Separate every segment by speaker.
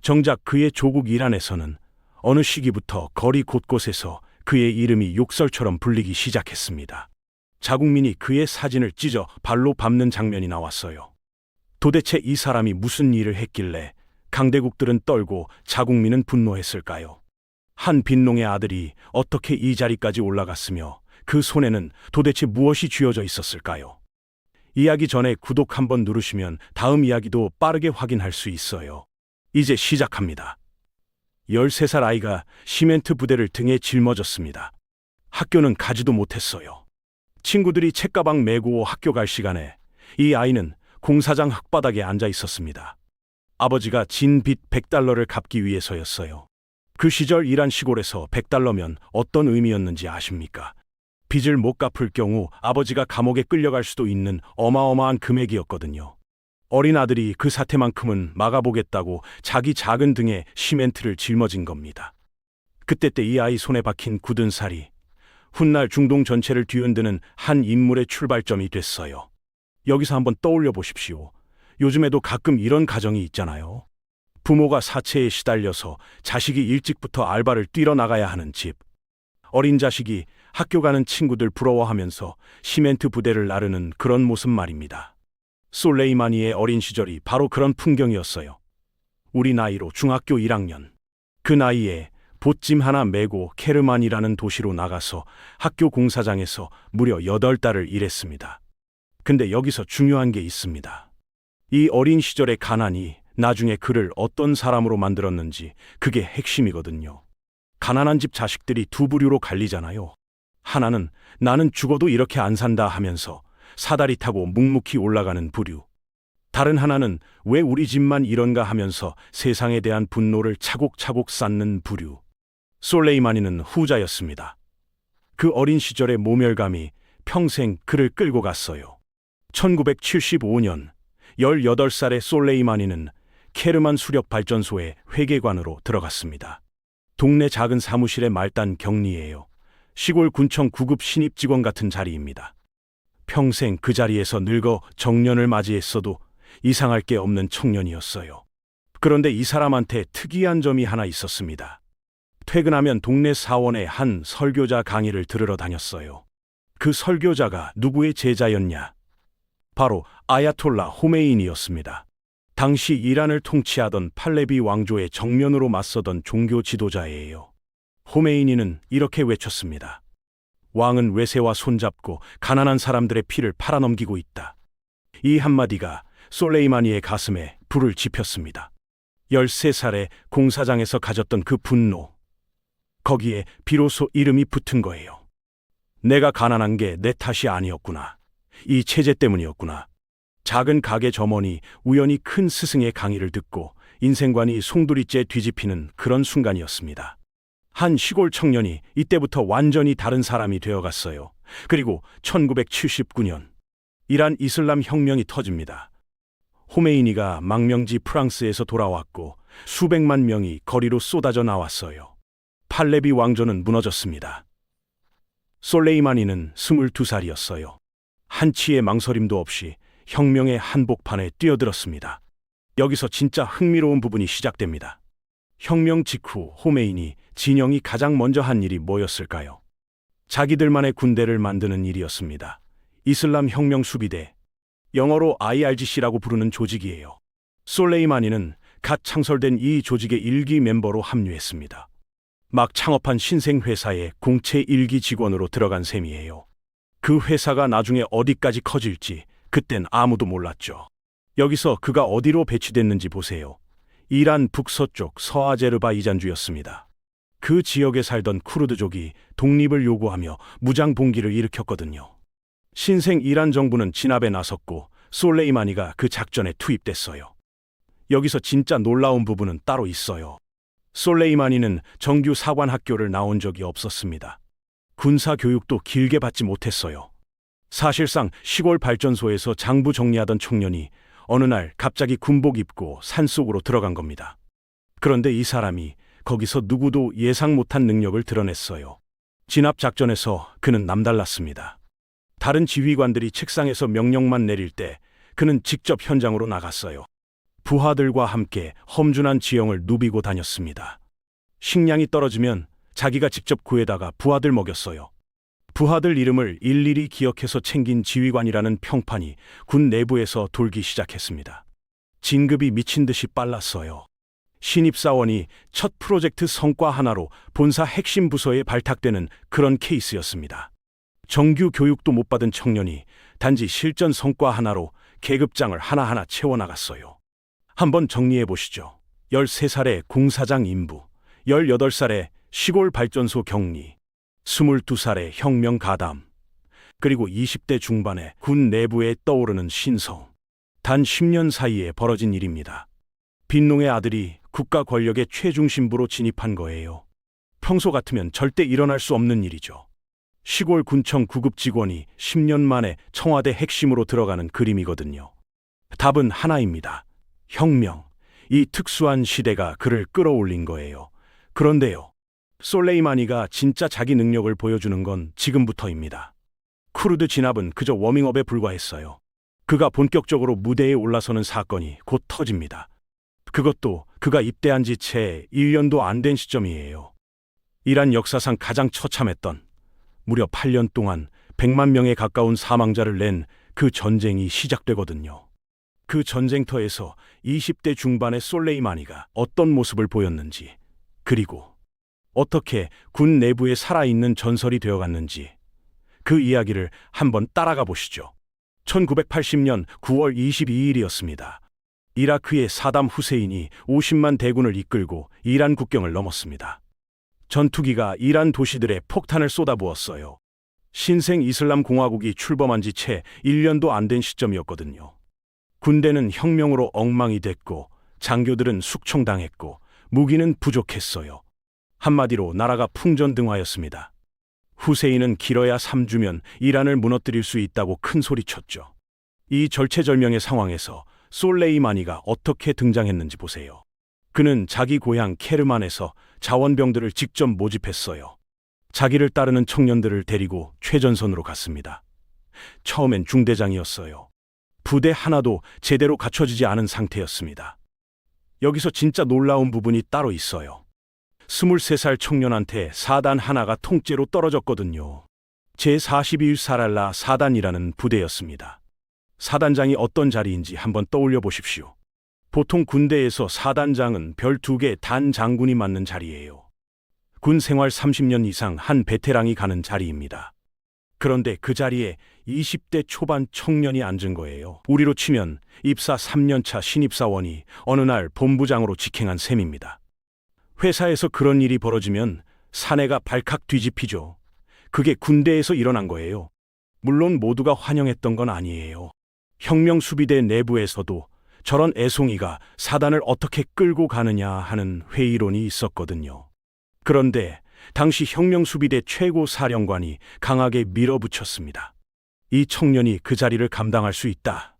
Speaker 1: 정작 그의 조국 이란에서는 어느 시기부터 거리 곳곳에서 그의 이름이 욕설처럼 불리기 시작했습니다. 자국민이 그의 사진을 찢어 발로 밟는 장면이 나왔어요. 도대체 이 사람이 무슨 일을 했길래 강대국들은 떨고 자국민은 분노했을까요? 한 빈농의 아들이 어떻게 이 자리까지 올라갔으며 그 손에는 도대체 무엇이 쥐어져 있었을까요? 이야기 전에 구독 한번 누르시면 다음 이야기도 빠르게 확인할 수 있어요. 이제 시작합니다. 13살 아이가 시멘트 부대를 등에 짊어졌습니다. 학교는 가지도 못했어요. 친구들이 책가방 메고 학교 갈 시간에 이 아이는 공사장 흙바닥에 앉아 있었습니다. 아버지가 진 빚 100달러를 갚기 위해서였어요. 그 시절 이란 시골에서 100달러면 어떤 의미였는지 아십니까? 빚을 못 갚을 경우 아버지가 감옥에 끌려갈 수도 있는 어마어마한 금액이었거든요. 어린 아들이 그 사태만큼은 막아보겠다고 자기 작은 등에 시멘트를 짊어진 겁니다. 그때 이 아이 손에 박힌 굳은 살이 훗날 중동 전체를 뒤흔드는 한 인물의 출발점이 됐어요. 여기서 한번 떠올려 보십시오. 요즘에도 가끔 이런 가정이 있잖아요. 부모가 사채에 시달려서 자식이 일찍부터 알바를 뛰러 나가야 하는 집. 어린 자식이 학교 가는 친구들 부러워하면서 시멘트 부대를 나르는 그런 모습 말입니다. 솔레이마니의 어린 시절이 바로 그런 풍경이었어요. 우리 나이로 중학교 1학년. 그 나이에 보찜 하나 메고 케르만이라는 도시로 나가서 학교 공사장에서 무려 8달을 일했습니다. 근데 여기서 중요한 게 있습니다. 이 어린 시절의 가난이 나중에 그를 어떤 사람으로 만들었는지 그게 핵심이거든요. 가난한 집 자식들이 두 부류로 갈리잖아요. 하나는 나는 죽어도 이렇게 안 산다 하면서 사다리 타고 묵묵히 올라가는 부류. 다른 하나는 왜 우리 집만 이런가 하면서 세상에 대한 분노를 차곡차곡 쌓는 부류. 솔레이마니는 후자였습니다. 그 어린 시절의 모멸감이 평생 그를 끌고 갔어요. 1975년 18살의 솔레이마니는 케르만 수력발전소의 회계관으로 들어갔습니다. 동네 작은 사무실의 말단 격리예요. 시골 군청 구급 신입 직원 같은 자리입니다. 평생 그 자리에서 늙어 정년을 맞이했어도 이상할 게 없는 청년이었어요. 그런데 이 사람한테 특이한 점이 하나 있었습니다. 퇴근하면 동네 사원의 한 설교자 강의를 들으러 다녔어요. 그 설교자가 누구의 제자였냐? 바로 아야톨라 호메이니였습니다. 당시 이란을 통치하던 팔레비 왕조의 정면으로 맞서던 종교 지도자예요. 호메이니는 이렇게 외쳤습니다. 왕은 외세와 손잡고 가난한 사람들의 피를 팔아넘기고 있다. 이 한마디가 솔레이마니의 가슴에 불을 지폈습니다. 13살에 공사장에서 가졌던 그 분노. 거기에 비로소 이름이 붙은 거예요. 내가 가난한 게 내 탓이 아니었구나. 이 체제 때문이었구나. 작은 가게 점원이 우연히 큰 스승의 강의를 듣고 인생관이 송두리째 뒤집히는 그런 순간이었습니다. 한 시골 청년이 이때부터 완전히 다른 사람이 되어갔어요. 그리고 1979년 이란 이슬람 혁명이 터집니다. 호메이니가 망명지 프랑스에서 돌아왔고 수백만 명이 거리로 쏟아져 나왔어요. 팔레비 왕조는 무너졌습니다. 솔레이마니는 22살이었어요. 한치의 망설임도 없이 혁명의 한복판에 뛰어들었습니다. 여기서 진짜 흥미로운 부분이 시작됩니다. 혁명 직후 호메이니 진영이 가장 먼저 한 일이 뭐였을까요? 자기들만의 군대를 만드는 일이었습니다. 이슬람 혁명 수비대, 영어로 IRGC라고 부르는 조직이에요. 솔레이마니는 갓 창설된 이 조직의 일기 멤버로 합류했습니다. 막 창업한 신생회사의 공채 일기 직원으로 들어간 셈이에요. 그 회사가 나중에 어디까지 커질지 그땐 아무도 몰랐죠. 여기서 그가 어디로 배치됐는지 보세요. 이란 북서쪽 서아제르바이잔주였습니다. 그 지역에 살던 쿠르드족이 독립을 요구하며 무장 봉기를 일으켰거든요. 신생 이란 정부는 진압에 나섰고 솔레이마니가 그 작전에 투입됐어요. 여기서 진짜 놀라운 부분은 따로 있어요. 솔레이마니는 정규 사관 학교를 나온 적이 없었습니다. 군사 교육도 길게 받지 못했어요. 사실상 시골 발전소에서 장부 정리하던 청년이 어느 날 갑자기 군복 입고 산속으로 들어간 겁니다. 그런데 이 사람이 거기서 누구도 예상 못한 능력을 드러냈어요. 진압 작전에서 그는 남달랐습니다. 다른 지휘관들이 책상에서 명령만 내릴 때 그는 직접 현장으로 나갔어요. 부하들과 함께 험준한 지형을 누비고 다녔습니다. 식량이 떨어지면 자기가 직접 구해다가 부하들 먹였어요. 부하들 이름을 일일이 기억해서 챙긴 지휘관이라는 평판이 군 내부에서 돌기 시작했습니다. 진급이 미친 듯이 빨랐어요. 신입사원이 첫 프로젝트 성과 하나로 본사 핵심 부서에 발탁되는 그런 케이스였습니다. 정규 교육도 못 받은 청년이 단지 실전 성과 하나로 계급장을 하나하나 채워나갔어요. 한번 정리해 보시죠. 13살에 공사장 인부, 18살에 시골 발전소 격리, 22살에 혁명 가담, 그리고 20대 중반에 군 내부에 떠오르는 신성. 단 10년 사이에 벌어진 일입니다. 빈농의 아들이 국가 권력의 최중심부로 진입한 거예요. 평소 같으면 절대 일어날 수 없는 일이죠. 시골 군청 구급 직원이 10년 만에 청와대 핵심으로 들어가는 그림이거든요. 답은 하나입니다. 혁명. 이 특수한 시대가 그를 끌어올린 거예요. 그런데요, 솔레이마니가 진짜 자기 능력을 보여주는 건 지금부터입니다. 쿠르드 진압은 그저 워밍업에 불과했어요. 그가 본격적으로 무대에 올라서는 사건이 곧 터집니다. 그것도 그가 입대한 지 채 1년도 안 된 시점이에요. 이란 역사상 가장 처참했던, 무려 8년 동안 100만 명에 가까운 사망자를 낸 그 전쟁이 시작되거든요. 그 전쟁터에서 20대 중반의 솔레이마니가 어떤 모습을 보였는지, 그리고 어떻게 군 내부에 살아있는 전설이 되어갔는지, 그 이야기를 한번 따라가 보시죠. 1980년 9월 22일이었습니다. 이라크의 사담 후세인이 50만 대군을 이끌고 이란 국경을 넘었습니다. 전투기가 이란 도시들에 폭탄을 쏟아부었어요. 신생 이슬람 공화국이 출범한 지 채 1년도 안 된 시점이었거든요. 군대는 혁명으로 엉망이 됐고 장교들은 숙청당했고 무기는 부족했어요. 한마디로 나라가 풍전등화였습니다. 후세인은 길어야 3주면 이란을 무너뜨릴 수 있다고 큰 소리쳤죠. 이 절체절명의 상황에서 솔레이마니가 어떻게 등장했는지 보세요. 그는 자기 고향 케르만에서 자원병들을 직접 모집했어요. 자기를 따르는 청년들을 데리고 최전선으로 갔습니다. 처음엔 중대장이었어요. 부대 하나도 제대로 갖춰지지 않은 상태였습니다. 여기서 진짜 놀라운 부분이 따로 있어요. 23살 청년한테 사단 하나가 통째로 떨어졌거든요. 제42 사랄라 사단이라는 부대였습니다. 사단장이 어떤 자리인지 한번 떠올려 보십시오. 보통 군대에서 사단장은 별 2개 단 장군이 맡는 자리예요. 군 생활 30년 이상 한 베테랑이 가는 자리입니다. 그런데 그 자리에 20대 초반 청년이 앉은 거예요. 우리로 치면 입사 3년차 신입사원이 어느 날 본부장으로 직행한 셈입니다. 회사에서 그런 일이 벌어지면 사내가 발칵 뒤집히죠. 그게 군대에서 일어난 거예요. 물론 모두가 환영했던 건 아니에요. 혁명수비대 내부에서도 저런 애송이가 사단을 어떻게 끌고 가느냐 하는 회의론이 있었거든요. 그런데 당시 혁명수비대 최고 사령관이 강하게 밀어붙였습니다. 이 청년이 그 자리를 감당할 수 있다.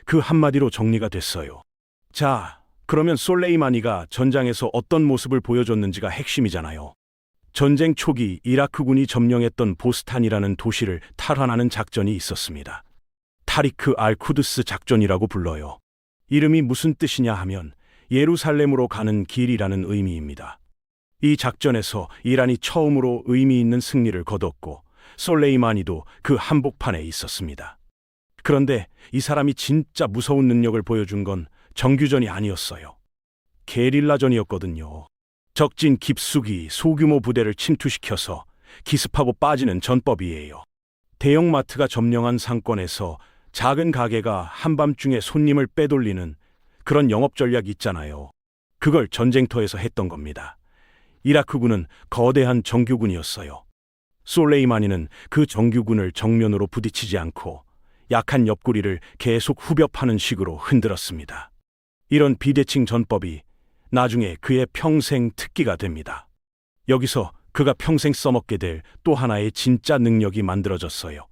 Speaker 1: 그 한마디로 정리가 됐어요. 자, 그러면 솔레이마니가 전장에서 어떤 모습을 보여줬는지가 핵심이잖아요. 전쟁 초기 이라크군이 점령했던 보스탄이라는 도시를 탈환하는 작전이 있었습니다. 타리크 알-쿠드스 작전이라고 불러요. 이름이 무슨 뜻이냐 하면 예루살렘으로 가는 길이라는 의미입니다. 이 작전에서 이란이 처음으로 의미 있는 승리를 거뒀고 솔레이마니도 그 한복판에 있었습니다. 그런데 이 사람이 진짜 무서운 능력을 보여준 건 정규전이 아니었어요. 게릴라전이었거든요. 적진 깊숙이 소규모 부대를 침투시켜서 기습하고 빠지는 전법이에요. 대형마트가 점령한 상권에서 작은 가게가 한밤중에 손님을 빼돌리는 그런 영업 전략 있잖아요. 그걸 전쟁터에서 했던 겁니다. 이라크군은 거대한 정규군이었어요. 솔레이마니는 그 정규군을 정면으로 부딪히지 않고 약한 옆구리를 계속 후벼 파는 식으로 흔들었습니다. 이런 비대칭 전법이 나중에 그의 평생 특기가 됩니다. 여기서 그가 평생 써먹게 될 또 하나의 진짜 능력이 만들어졌어요.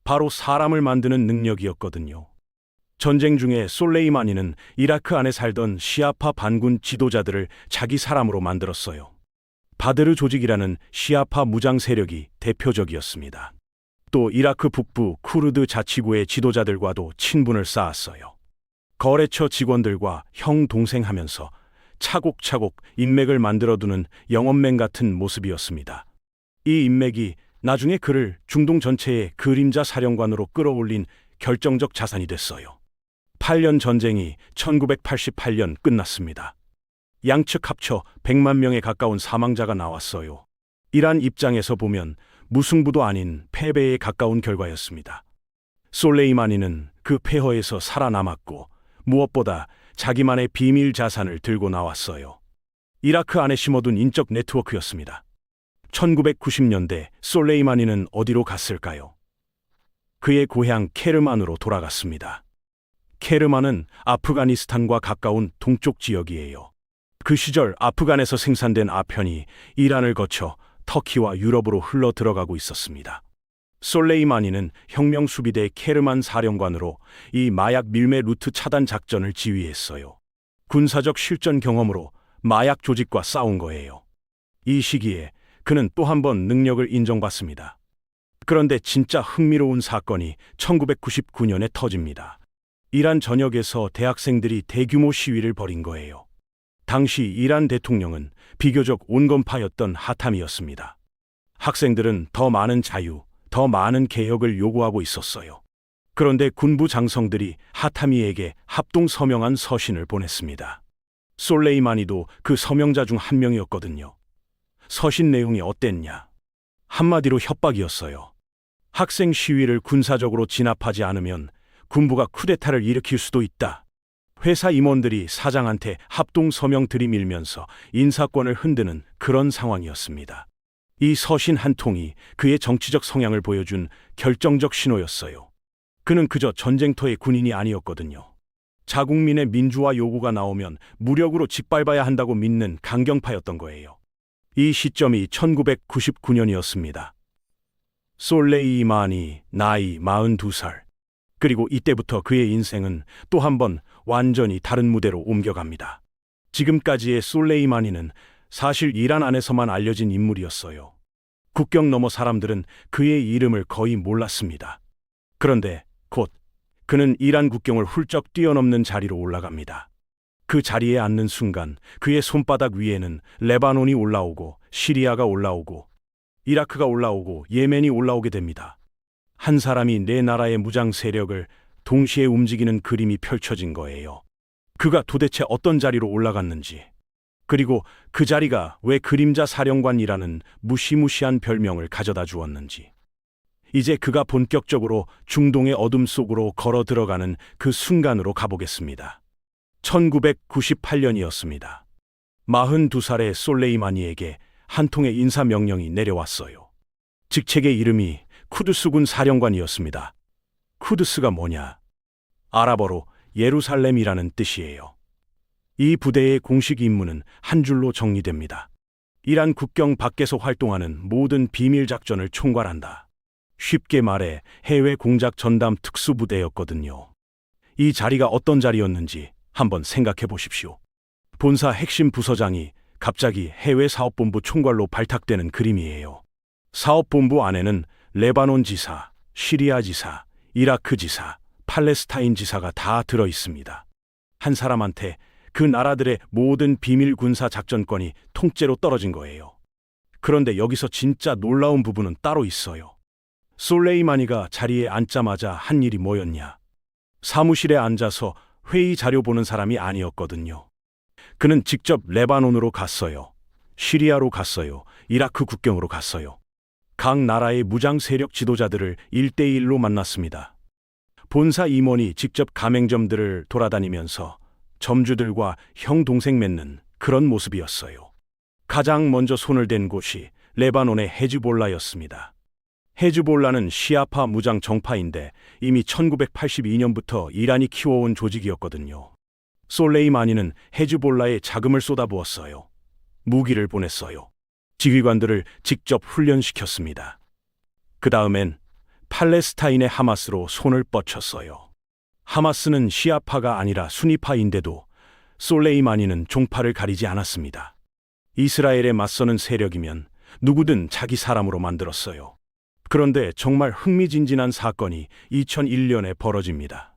Speaker 1: 바로 사람을 만드는 능력이었거든요. 전쟁 중에 솔레이마니는 이라크 안에 살던 시아파 반군 지도자들을 자기 사람으로 만들었어요. 바드르 조직이라는 시아파 무장 세력이 대표적이었습니다. 또 이라크 북부 쿠르드 자치구의 지도자들과도 친분을 쌓았어요. 거래처 직원들과 형 동생 하면서 차곡차곡 인맥을 만들어두는 영업맨 같은 모습이었습니다. 이 인맥이 나중에 그를 중동 전체의 그림자 사령관으로 끌어올린 결정적 자산이 됐어요. 8년 전쟁이 1988년 끝났습니다. 양측 합쳐 100만 명에 가까운 사망자가 나왔어요. 이란 입장에서 보면 무승부도 아닌 패배에 가까운 결과였습니다. 솔레이마니는 그 폐허에서 살아남았고 무엇보다 자기만의 비밀 자산을 들고 나왔어요. 이라크 안에 심어둔 인적 네트워크였습니다. 1990년대 솔레이마니는 어디로 갔을까요? 그의 고향 케르만으로 돌아갔습니다. 케르만은 아프가니스탄과 가까운 동쪽 지역이에요. 그 시절 아프간에서 생산된 아편이 이란을 거쳐 터키와 유럽으로 흘러 들어가고 있었습니다. 솔레이마니는 혁명수비대 케르만 사령관으로 이 마약 밀매 루트 차단 작전을 지휘했어요. 군사적 실전 경험으로 마약 조직과 싸운 거예요. 이 시기에 그는 또 한 번 능력을 인정받습니다. 그런데 진짜 흥미로운 사건이 1999년에 터집니다. 이란 전역에서 대학생들이 대규모 시위를 벌인 거예요. 당시 이란 대통령은 비교적 온건파였던 하탐이었습니다. 학생들은 더 많은 자유, 더 많은 개혁을 요구하고 있었어요. 그런데 군부 장성들이 하타미에게 합동 서명한 서신을 보냈습니다. 솔레이마니도 그 서명자 중 한 명이었거든요. 서신 내용이 어땠냐? 한마디로 협박이었어요. 학생 시위를 군사적으로 진압하지 않으면 군부가 쿠데타를 일으킬 수도 있다. 회사 임원들이 사장한테 합동 서명 들이밀면서 인사권을 흔드는 그런 상황이었습니다. 이 서신 한 통이 그의 정치적 성향을 보여준 결정적 신호였어요. 그는 그저 전쟁터의 군인이 아니었거든요. 자국민의 민주화 요구가 나오면 무력으로 짓밟아야 한다고 믿는 강경파였던 거예요. 이 시점이 1999년이었습니다. 솔레이마니 나이 42살. 그리고 이때부터 그의 인생은 또 한 번 완전히 다른 무대로 옮겨갑니다. 지금까지의 솔레이마니는 사실 이란 안에서만 알려진 인물이었어요. 국경 너머 사람들은 그의 이름을 거의 몰랐습니다. 그런데 곧 그는 이란 국경을 훌쩍 뛰어넘는 자리로 올라갑니다. 그 자리에 앉는 순간 그의 손바닥 위에는 레바논이 올라오고 시리아가 올라오고 이라크가 올라오고 예멘이 올라오게 됩니다. 한 사람이 네 나라의 무장 세력을 동시에 움직이는 그림이 펼쳐진 거예요. 그가 도대체 어떤 자리로 올라갔는지, 그리고 그 자리가 왜 그림자 사령관이라는 무시무시한 별명을 가져다 주었는지. 이제 그가 본격적으로 중동의 어둠 속으로 걸어 들어가는 그 순간으로 가보겠습니다. 1998년이었습니다. 42살의 솔레이마니에게 한 통의 인사명령이 내려왔어요. 직책의 이름이 쿠드스군 사령관이었습니다. 쿠드스가 뭐냐? 아랍어로 예루살렘이라는 뜻이에요. 이 부대의 공식 임무는 한 줄로 정리됩니다. 이란 국경 밖에서 활동하는 모든 비밀 작전을 총괄한다. 쉽게 말해 해외 공작 전담 특수부대였거든요. 이 자리가 어떤 자리였는지 한번 생각해 보십시오. 본사 핵심 부서장이 갑자기 해외 사업본부 총괄로 발탁되는 그림이에요. 사업본부 안에는 레바논 지사, 시리아 지사, 이라크 지사, 팔레스타인 지사가 다 들어 있습니다. 한 사람한테 그 나라들의 모든 비밀 군사 작전권이 통째로 떨어진 거예요. 그런데 여기서 진짜 놀라운 부분은 따로 있어요. 솔레이마니가 자리에 앉자마자 한 일이 뭐였냐? 사무실에 앉아서 회의 자료 보는 사람이 아니었거든요. 그는 직접 레바논으로 갔어요. 시리아로 갔어요. 이라크 국경으로 갔어요. 각 나라의 무장 세력 지도자들을 1대1로 만났습니다. 본사 임원이 직접 가맹점들을 돌아다니면서 점주들과 형 동생 맺는 그런 모습이었어요. 가장 먼저 손을 댄 곳이 레바논의 헤즈볼라였습니다. 헤즈볼라는 시아파 무장 정파인데 이미 1982년부터 이란이 키워온 조직이었거든요. 솔레이마니는 헤즈볼라에 자금을 쏟아부었어요. 무기를 보냈어요. 지휘관들을 직접 훈련시켰습니다. 그 다음엔 팔레스타인의 하마스로 손을 뻗쳤어요. 하마스는 시아파가 아니라 수니파인데도 솔레이마니는 종파를 가리지 않았습니다. 이스라엘에 맞서는 세력이면 누구든 자기 사람으로 만들었어요. 그런데 정말 흥미진진한 사건이 2001년에 벌어집니다.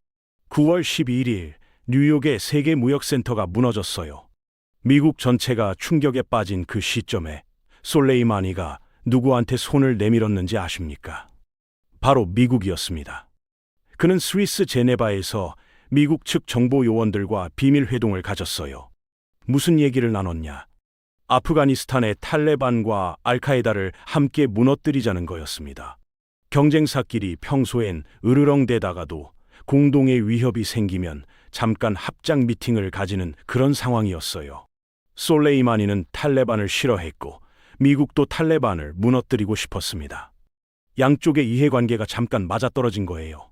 Speaker 1: 9월 12일 뉴욕의 세계 무역센터가 무너졌어요. 미국 전체가 충격에 빠진 그 시점에 솔레이마니가 누구한테 손을 내밀었는지 아십니까? 바로 미국이었습니다. 그는 스위스 제네바에서 미국 측 정보 요원들과 비밀 회동을 가졌어요. 무슨 얘기를 나눴냐? 아프가니스탄의 탈레반과 알카에다를 함께 무너뜨리자는 거였습니다. 경쟁사끼리 평소엔 으르렁대다가도 공동의 위협이 생기면 잠깐 합작 미팅을 가지는 그런 상황이었어요. 솔레이마니는 탈레반을 싫어했고 미국도 탈레반을 무너뜨리고 싶었습니다. 양쪽의 이해관계가 잠깐 맞아떨어진 거예요.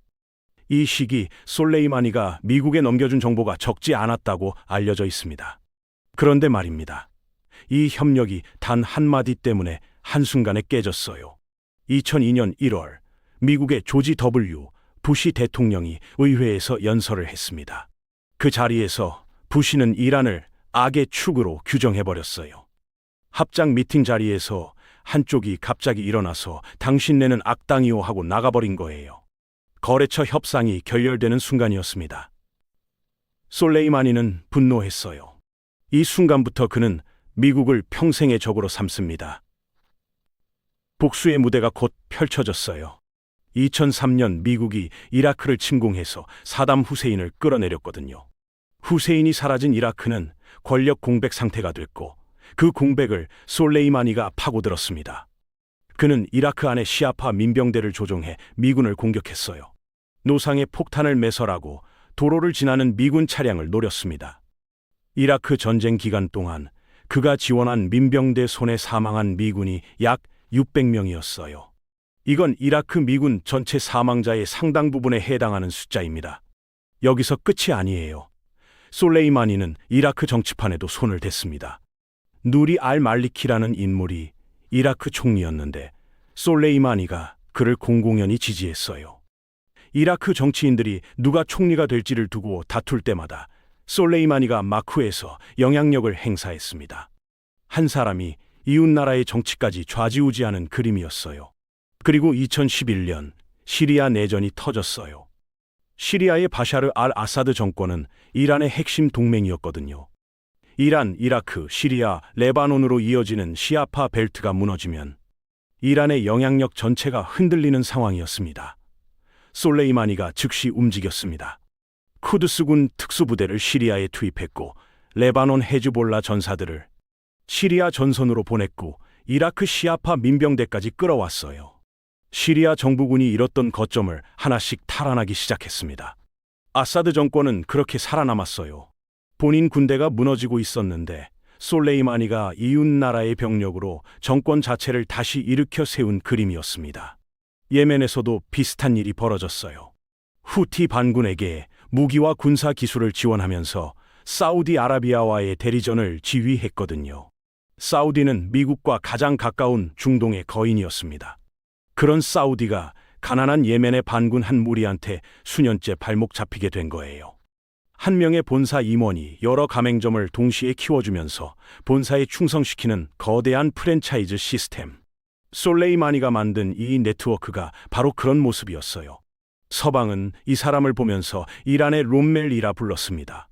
Speaker 1: 이 시기 솔레이마니가 미국에 넘겨준 정보가 적지 않았다고 알려져 있습니다. 그런데 말입니다. 이 협력이 단 한마디 때문에 한순간에 깨졌어요. 2002년 1월 미국의 조지 W. 부시 대통령이 의회에서 연설을 했습니다. 그 자리에서 부시는 이란을 악의 축으로 규정해버렸어요. 합작 미팅 자리에서 한쪽이 갑자기 일어나서 당신네는 악당이요 하고 나가버린 거예요. 거래처 협상이 결렬되는 순간이었습니다. 솔레이마니는 분노했어요. 이 순간부터 그는 미국을 평생의 적으로 삼습니다. 복수의 무대가 곧 펼쳐졌어요. 2003년 미국이 이라크를 침공해서 사담 후세인을 끌어내렸거든요. 후세인이 사라진 이라크는 권력 공백 상태가 됐고 그 공백을 솔레이마니가 파고들었습니다. 그는 이라크 안에 시아파 민병대를 조종해 미군을 공격했어요. 노상에 폭탄을 매설하고 도로를 지나는 미군 차량을 노렸습니다. 이라크 전쟁 기간 동안 그가 지원한 민병대 손에 사망한 미군이 약 600명이었어요. 이건 이라크 미군 전체 사망자의 상당 부분에 해당하는 숫자입니다. 여기서 끝이 아니에요. 솔레이마니는 이라크 정치판에도 손을 댔습니다. 누리 알 말리키라는 인물이 이라크 총리였는데 솔레이마니가 그를 공공연히 지지했어요. 이라크 정치인들이 누가 총리가 될지를 두고 다툴 때마다 솔레이마니가 마쿠에서 영향력을 행사했습니다. 한 사람이 이웃나라의 정치까지 좌지우지하는 그림이었어요. 그리고 2011년 시리아 내전이 터졌어요. 시리아의 바샤르 알 아사드 정권은 이란의 핵심 동맹이었거든요. 이란, 이라크, 시리아, 레바논으로 이어지는 시아파 벨트가 무너지면 이란의 영향력 전체가 흔들리는 상황이었습니다. 솔레이마니가 즉시 움직였습니다. 쿠드스군 특수부대를 시리아에 투입했고 레바논 헤즈볼라 전사들을 시리아 전선으로 보냈고 이라크 시아파 민병대까지 끌어왔어요. 시리아 정부군이 잃었던 거점을 하나씩 탈환하기 시작했습니다. 아사드 정권은 그렇게 살아남았어요. 본인 군대가 무너지고 있었는데 솔레이마니가 이웃나라의 병력으로 정권 자체를 다시 일으켜 세운 그림이었습니다. 예멘에서도 비슷한 일이 벌어졌어요. 후티 반군에게 무기와 군사 기술을 지원하면서 사우디아라비아와의 대리전을 지휘했거든요. 사우디는 미국과 가장 가까운 중동의 거인이었습니다. 그런 사우디가 가난한 예멘의 반군 한 무리한테 수년째 발목 잡히게 된 거예요. 한 명의 본사 임원이 여러 가맹점을 동시에 키워주면서 본사에 충성시키는 거대한 프랜차이즈 시스템. 솔레이마니가 만든 이 네트워크가 바로 그런 모습이었어요. 서방은 이 사람을 보면서 이란의 롬멜이라 불렀습니다.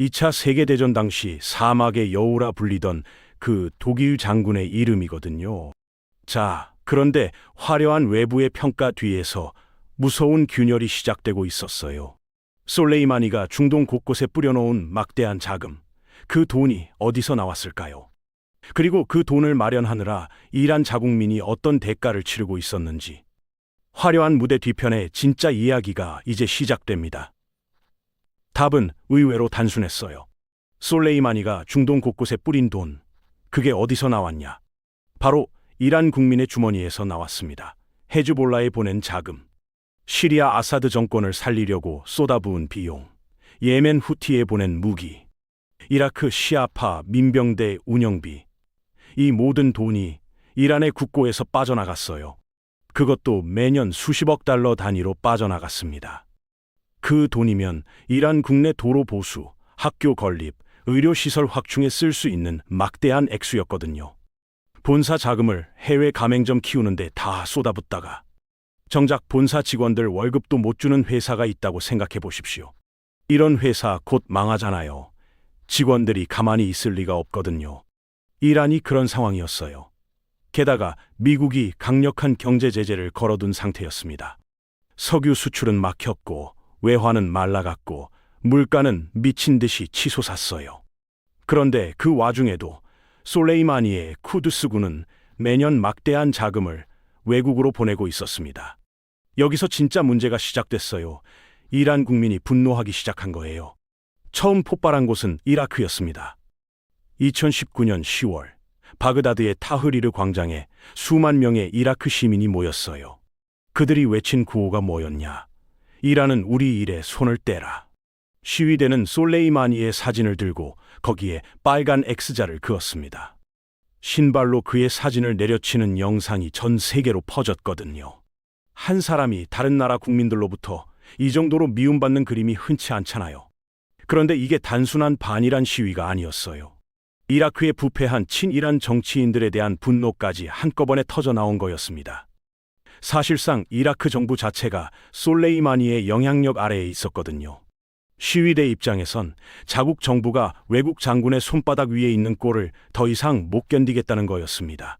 Speaker 1: 2차 세계대전 당시 사막의 여우라 불리던 그 독일 장군의 이름이거든요. 자, 그런데 화려한 외부의 평가 뒤에서 무서운 균열이 시작되고 있었어요. 솔레이마니가 중동 곳곳에 뿌려놓은 막대한 자금, 그 돈이 어디서 나왔을까요? 그리고 그 돈을 마련하느라 이란 자국민이 어떤 대가를 치르고 있었는지. 화려한 무대 뒤편의 진짜 이야기가 이제 시작됩니다. 답은 의외로 단순했어요. 솔레이마니가 중동 곳곳에 뿌린 돈, 그게 어디서 나왔냐? 바로 이란 국민의 주머니에서 나왔습니다. 헤즈볼라에 보낸 자금, 시리아 아사드 정권을 살리려고 쏟아부은 비용, 예멘 후티에 보낸 무기, 이라크 시아파 민병대 운영비, 이 모든 돈이 이란의 국고에서 빠져나갔어요. 그것도 매년 수십억 달러 단위로 빠져나갔습니다. 그 돈이면 이란 국내 도로 보수, 학교 건립, 의료시설 확충에 쓸 수 있는 막대한 액수였거든요. 본사 자금을 해외 가맹점 키우는데 다 쏟아붓다가 정작 본사 직원들 월급도 못 주는 회사가 있다고 생각해 보십시오. 이런 회사 곧 망하잖아요. 직원들이 가만히 있을 리가 없거든요. 이란이 그런 상황이었어요. 게다가 미국이 강력한 경제 제재를 걸어둔 상태였습니다. 석유 수출은 막혔고 외화는 말라갔고 물가는 미친 듯이 치솟았어요. 그런데 그 와중에도 솔레이마니의 쿠드스군은 매년 막대한 자금을 외국으로 보내고 있었습니다. 여기서 진짜 문제가 시작됐어요. 이란 국민이 분노하기 시작한 거예요. 처음 폭발한 곳은 이라크였습니다. 2019년 10월 바그다드의 타흐리르 광장에 수만 명의 이라크 시민이 모였어요. 그들이 외친 구호가 뭐였냐? 이란은 우리 일에 손을 떼라. 시위대는 솔레이마니의 사진을 들고 거기에 빨간 X자를 그었습니다. 신발로 그의 사진을 내려치는 영상이 전 세계로 퍼졌거든요. 한 사람이 다른 나라 국민들로부터 이 정도로 미움받는 그림이 흔치 않잖아요. 그런데 이게 단순한 반이란 시위가 아니었어요. 이라크의 부패한 친이란 정치인들에 대한 분노까지 한꺼번에 터져 나온 거였습니다. 사실상 이라크 정부 자체가 솔레이마니의 영향력 아래에 있었거든요. 시위대 입장에선 자국 정부가 외국 장군의 손바닥 위에 있는 꼴을 더 이상 못 견디겠다는 거였습니다.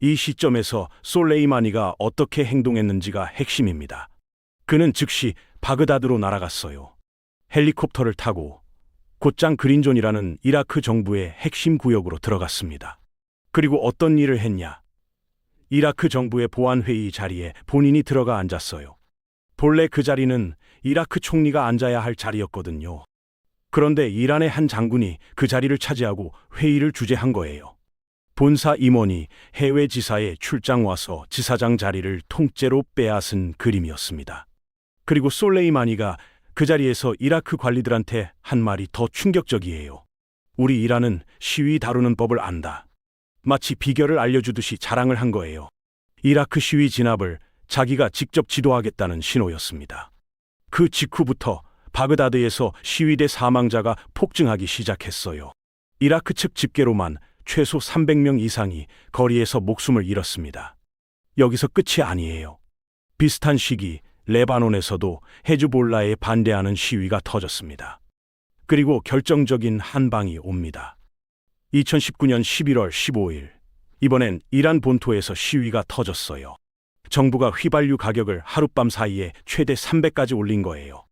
Speaker 1: 이 시점에서 솔레이마니가 어떻게 행동했는지가 핵심입니다. 그는 즉시 바그다드로 날아갔어요. 헬리콥터를 타고 곧장 그린존이라는 이라크 정부의 핵심 구역으로 들어갔습니다. 그리고 어떤 일을 했냐? 이라크 정부의 보안회의 자리에 본인이 들어가 앉았어요. 본래 그 자리는 이라크 총리가 앉아야 할 자리였거든요. 그런데 이란의 한 장군이 그 자리를 차지하고 회의를 주재한 거예요. 본사 임원이 해외 지사에 출장 와서 지사장 자리를 통째로 빼앗은 그림이었습니다. 그리고 솔레이마니가 그 자리에서 이라크 관리들한테 한 말이 더 충격적이에요. 우리 이란은 시위 다루는 법을 안다. 마치 비결을 알려주듯이 자랑을 한 거예요. 이라크 시위 진압을 자기가 직접 지도하겠다는 신호였습니다. 그 직후부터 바그다드에서 시위대 사망자가 폭증하기 시작했어요. 이라크 측 집계로만 최소 300명 이상이 거리에서 목숨을 잃었습니다. 여기서 끝이 아니에요. 비슷한 시기 레바논에서도 헤즈볼라에 반대하는 시위가 터졌습니다. 그리고 결정적인 한 방이 옵니다. 2019년 11월 15일, 이번엔 이란 본토에서 시위가 터졌어요. 정부가 휘발유 가격을 하룻밤 사이에 최대 300까지 올린 거예요.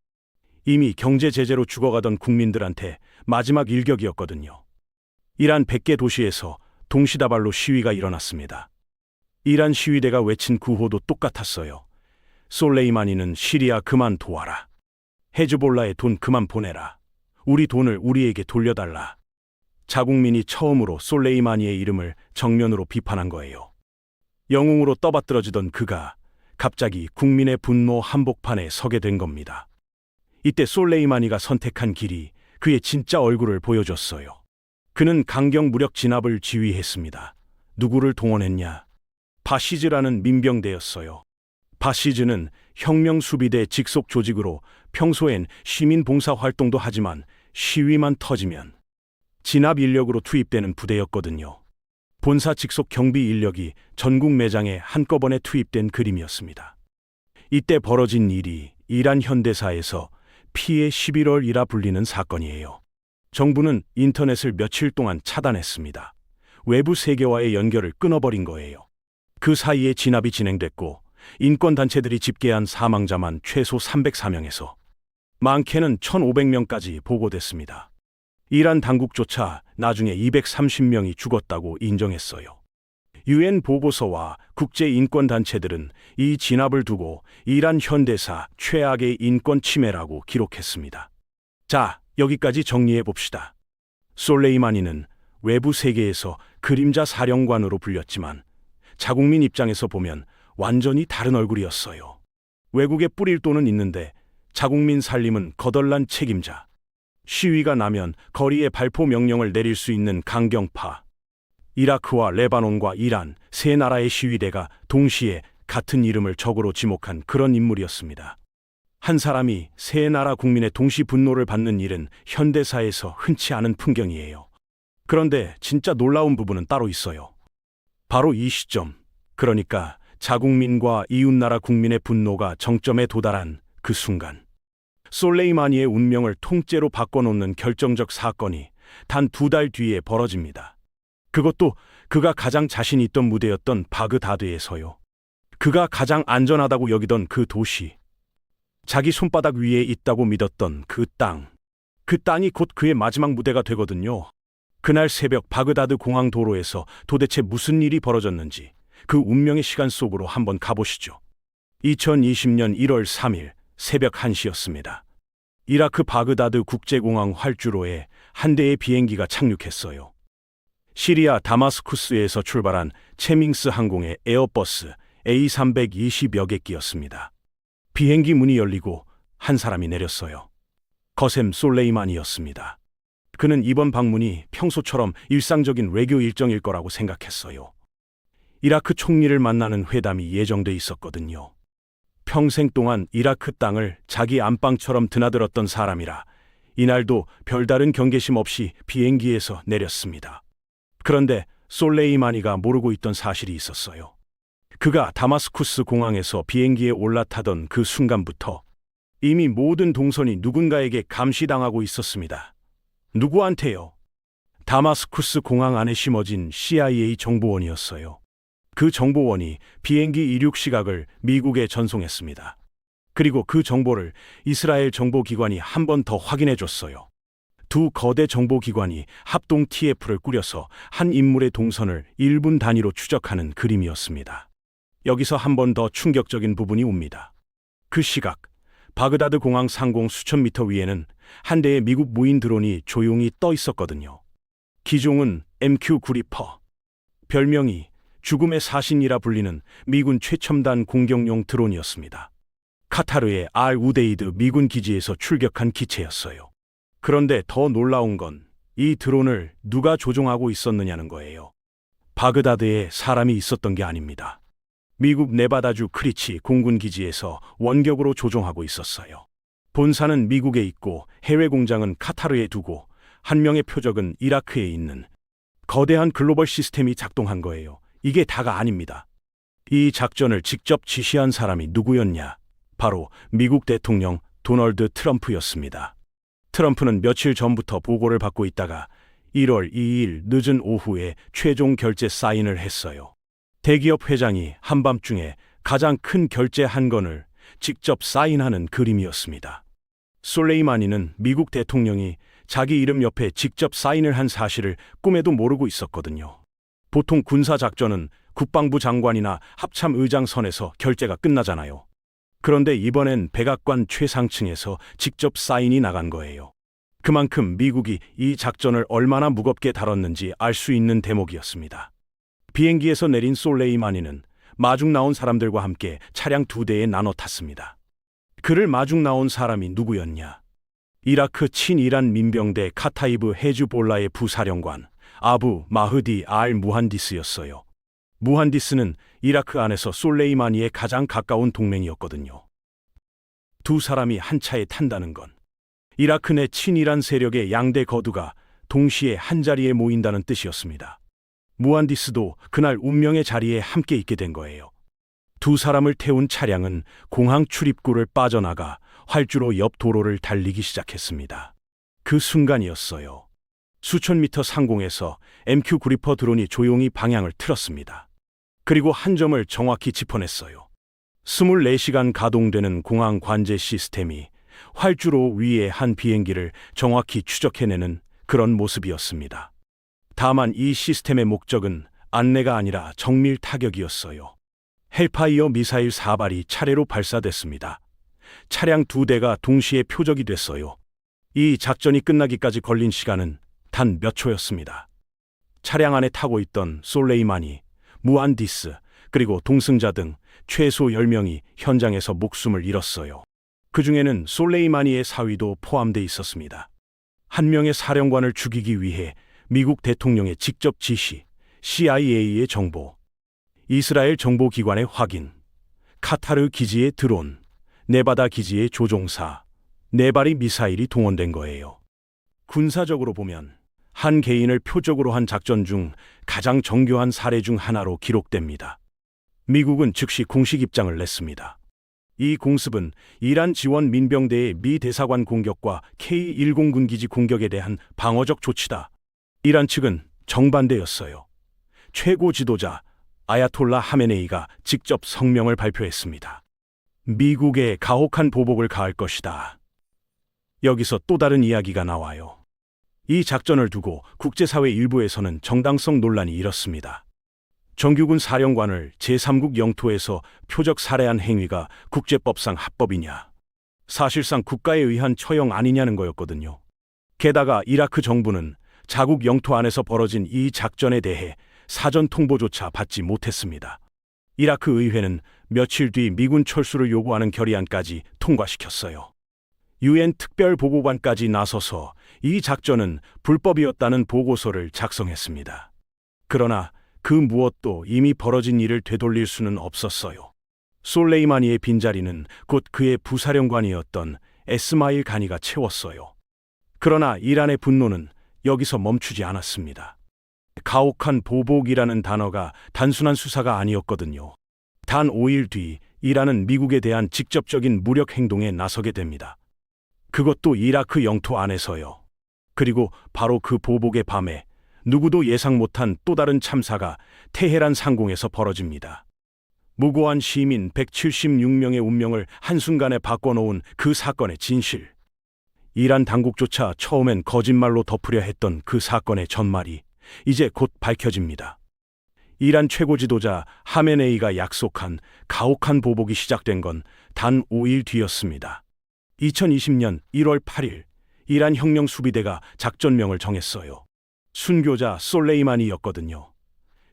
Speaker 1: 이미 경제 제재로 죽어가던 국민들한테 마지막 일격이었거든요. 이란 100개 도시에서 동시다발로 시위가 일어났습니다. 이란 시위대가 외친 구호도 똑같았어요. 솔레이마니는 시리아 그만 도와라. 헤즈볼라에 돈 그만 보내라. 우리 돈을 우리에게 돌려달라. 자국민이 처음으로 솔레이마니의 이름을 정면으로 비판한 거예요. 영웅으로 떠받들어지던 그가 갑자기 국민의 분노 한복판에 서게 된 겁니다. 이때 솔레이마니가 선택한 길이 그의 진짜 얼굴을 보여줬어요. 그는 강경 무력 진압을 지휘했습니다. 누구를 동원했냐? 바시즈라는 민병대였어요. 바시즈는 혁명수비대 직속 조직으로 평소엔 시민 봉사 활동도 하지만 시위만 터지면 진압 인력으로 투입되는 부대였거든요. 본사 직속 경비 인력이 전국 매장에 한꺼번에 투입된 그림이었습니다. 이때 벌어진 일이 이란 현대사에서 피해 11월이라 불리는 사건이에요. 정부는 인터넷을 며칠 동안 차단했습니다. 외부 세계와의 연결을 끊어버린 거예요. 그 사이에 진압이 진행됐고 인권단체들이 집계한 사망자만 최소 304명에서 많게는 1,500명까지 보고됐습니다. 이란 당국조차 나중에 230명이 죽었다고 인정했어요. 유엔 보고서와 국제인권단체들은 이 진압을 두고 이란 현대사 최악의 인권 침해라고 기록했습니다. 자, 여기까지 정리해 봅시다. 솔레이마니는 외부 세계에서 그림자 사령관으로 불렸지만 자국민 입장에서 보면 완전히 다른 얼굴이었어요. 외국에 뿌릴 돈은 있는데 자국민 살림은 거덜난 책임자. 시위가 나면 거리에 발포 명령을 내릴 수 있는 강경파. 이라크와 레바논과 이란 세 나라의 시위대가 동시에 같은 이름을 적으로 지목한 그런 인물이었습니다. 한 사람이 세 나라 국민의 동시 분노를 받는 일은 현대사에서 흔치 않은 풍경이에요. 그런데 진짜 놀라운 부분은 따로 있어요. 바로 이 시점, 그러니까 자국민과 이웃나라 국민의 분노가 정점에 도달한 그 순간. 솔레이마니의 운명을 통째로 바꿔놓는 결정적 사건이 단 2달 뒤에 벌어집니다. 그것도 그가 가장 자신 있던 무대였던 바그다드에서요. 그가 가장 안전하다고 여기던 그 도시, 자기 손바닥 위에 있다고 믿었던 그 땅, 그 땅이 곧 그의 마지막 무대가 되거든요. 그날 새벽 바그다드 공항 도로에서 도대체 무슨 일이 벌어졌는지 그 운명의 시간 속으로 한번 가보시죠. 2020년 1월 3일 새벽 1시였습니다. 이라크 바그다드 국제공항 활주로에 한 대의 비행기가 착륙했어요. 시리아 다마스쿠스에서 출발한 체밍스 항공의 에어버스 A320여 개 끼였습니다. 비행기 문이 열리고 한 사람이 내렸어요. 거셈 솔레이만이었습니다. 그는 이번 방문이 평소처럼 일상적인 외교 일정일 거라고 생각했어요. 이라크 총리를 만나는 회담이 예정돼 있었거든요. 평생 동안 이라크 땅을 자기 안방처럼 드나들었던 사람이라 이날도 별다른 경계심 없이 비행기에서 내렸습니다. 그런데 솔레이마니가 모르고 있던 사실이 있었어요. 그가 다마스쿠스 공항에서 비행기에 올라타던 그 순간부터 이미 모든 동선이 누군가에게 감시당하고 있었습니다. 누구한테요? 다마스쿠스 공항 안에 심어진 CIA 정보원이었어요. 그 정보원이 비행기 이륙 시각을 미국에 전송했습니다. 그리고 그 정보를 이스라엘 정보기관이 한 번 더 확인해줬어요. 두 거대 정보기관이 합동 TF를 꾸려서 한 인물의 동선을 1분 단위로 추적하는 그림이었습니다. 여기서 한 번 더 충격적인 부분이 옵니다. 그 시각, 바그다드 공항 상공 수천 미터 위에는 한 대의 미국 무인 드론이 조용히 떠 있었거든요. 기종은 MQ-9 리퍼, 별명이 죽음의 사신이라 불리는 미군 최첨단 공격용 드론이었습니다. 카타르의 알-우데이드 미군 기지에서 출격한 기체였어요. 그런데 더 놀라운 건 이 드론을 누가 조종하고 있었느냐는 거예요. 바그다드에 사람이 있었던 게 아닙니다. 미국 네바다주 크리치 공군 기지에서 원격으로 조종하고 있었어요. 본사는 미국에 있고 해외 공장은 카타르에 두고 한 명의 표적은 이라크에 있는 거대한 글로벌 시스템이 작동한 거예요. 이게 다가 아닙니다. 이 작전을 직접 지시한 사람이 누구였냐? 바로 미국 대통령 도널드 트럼프였습니다. 트럼프는 며칠 전부터 보고를 받고 있다가 1월 2일 늦은 오후에 최종 결제 사인을 했어요. 대기업 회장이 한밤중에 가장 큰 결제 한 건을 직접 사인하는 그림이었습니다. 솔레이마니는 미국 대통령이 자기 이름 옆에 직접 사인을 한 사실을 꿈에도 모르고 있었거든요. 보통 군사작전은 국방부 장관이나 합참의장 선에서 결제가 끝나잖아요. 그런데 이번엔 백악관 최상층에서 직접 사인이 나간 거예요. 그만큼 미국이 이 작전을 얼마나 무겁게 다뤘는지 알 수 있는 대목이었습니다. 비행기에서 내린 솔레이마니는 마중 나온 사람들과 함께 차량 2대에 나눠 탔습니다. 그를 마중 나온 사람이 누구였냐? 이라크 친이란 민병대 카타이브 헤즈볼라의 부사령관 아부 마흐디 알 무한디스였어요. 무한디스는 이라크 안에서 솔레이마니의 가장 가까운 동맹이었거든요. 두 사람이 한 차에 탄다는 건 이라크 내 친이란 세력의 양대 거두가 동시에 한자리에 모인다는 뜻이었습니다. 무한디스도 그날 운명의 자리에 함께 있게 된 거예요. 두 사람을 태운 차량은 공항 출입구를 빠져나가 활주로 옆 도로를 달리기 시작했습니다. 그 순간이었어요. 수천 미터 상공에서 MQ-9 리퍼 드론이 조용히 방향을 틀었습니다. 그리고 한 점을 정확히 짚어냈어요. 24시간 가동되는 공항 관제 시스템이 활주로 위에 한 비행기를 정확히 추적해내는 그런 모습이었습니다. 다만 이 시스템의 목적은 안내가 아니라 정밀 타격이었어요. 헬파이어 미사일 4발이 차례로 발사됐습니다. 차량 2대가 동시에 표적이 됐어요. 이 작전이 끝나기까지 걸린 시간은 단 몇 초였습니다. 차량 안에 타고 있던 솔레이마니, 무한디스, 그리고 동승자 등 최소 10명이 현장에서 목숨을 잃었어요. 그 중에는 솔레이마니의 사위도 포함돼 있었습니다. 한 명의 사령관을 죽이기 위해 미국 대통령의 직접 지시, CIA의 정보, 이스라엘 정보기관의 확인, 카타르 기지의 드론, 네바다 기지의 조종사, 4발의 미사일이 동원된 거예요. 군사적으로 보면 한 개인을 표적으로 한 작전 중 가장 정교한 사례 중 하나로 기록됩니다. 미국은 즉시 공식 입장을 냈습니다. 이 공습은 이란 지원 민병대의 미 대사관 공격과 K-10 군기지 공격에 대한 방어적 조치다. 이란 측은 정반대였어요. 최고 지도자 아야톨라 하메네이가 직접 성명을 발표했습니다. 미국에 가혹한 보복을 가할 것이다. 여기서 또 다른 이야기가 나와요. 이 작전을 두고 국제사회 일부에서는 정당성 논란이 일었습니다. 정규군 사령관을 제3국 영토에서 표적 살해한 행위가 국제법상 합법이냐? 사실상 국가에 의한 처형 아니냐는 거였거든요. 게다가 이라크 정부는 자국 영토 안에서 벌어진 이 작전에 대해 사전 통보조차 받지 못했습니다. 이라크 의회는 며칠 뒤 미군 철수를 요구하는 결의안까지 통과시켰어요. UN 특별보고관까지 나서서 이 작전은 불법이었다는 보고서를 작성했습니다. 그러나 그 무엇도 이미 벌어진 일을 되돌릴 수는 없었어요. 솔레이마니의 빈자리는 곧 그의 부사령관이었던 에스마일 가니가 채웠어요. 그러나 이란의 분노는 여기서 멈추지 않았습니다. 가혹한 보복이라는 단어가 단순한 수사가 아니었거든요. 단 5일 뒤 이란은 미국에 대한 직접적인 무력 행동에 나서게 됩니다. 그것도 이라크 영토 안에서요. 그리고 바로 그 보복의 밤에 누구도 예상 못한 또 다른 참사가 테헤란 상공에서 벌어집니다. 무고한 시민 176명의 운명을 한순간에 바꿔놓은 그 사건의 진실. 이란 당국조차 처음엔 거짓말로 덮으려 했던 그 사건의 전말이 이제 곧 밝혀집니다. 이란 최고 지도자 하메네이가 약속한 가혹한 보복이 시작된 건 단 5일 뒤였습니다. 2020년 1월 8일 이란 혁명 수비대가 작전명을 정했어요. 순교자 솔레이마니였거든요.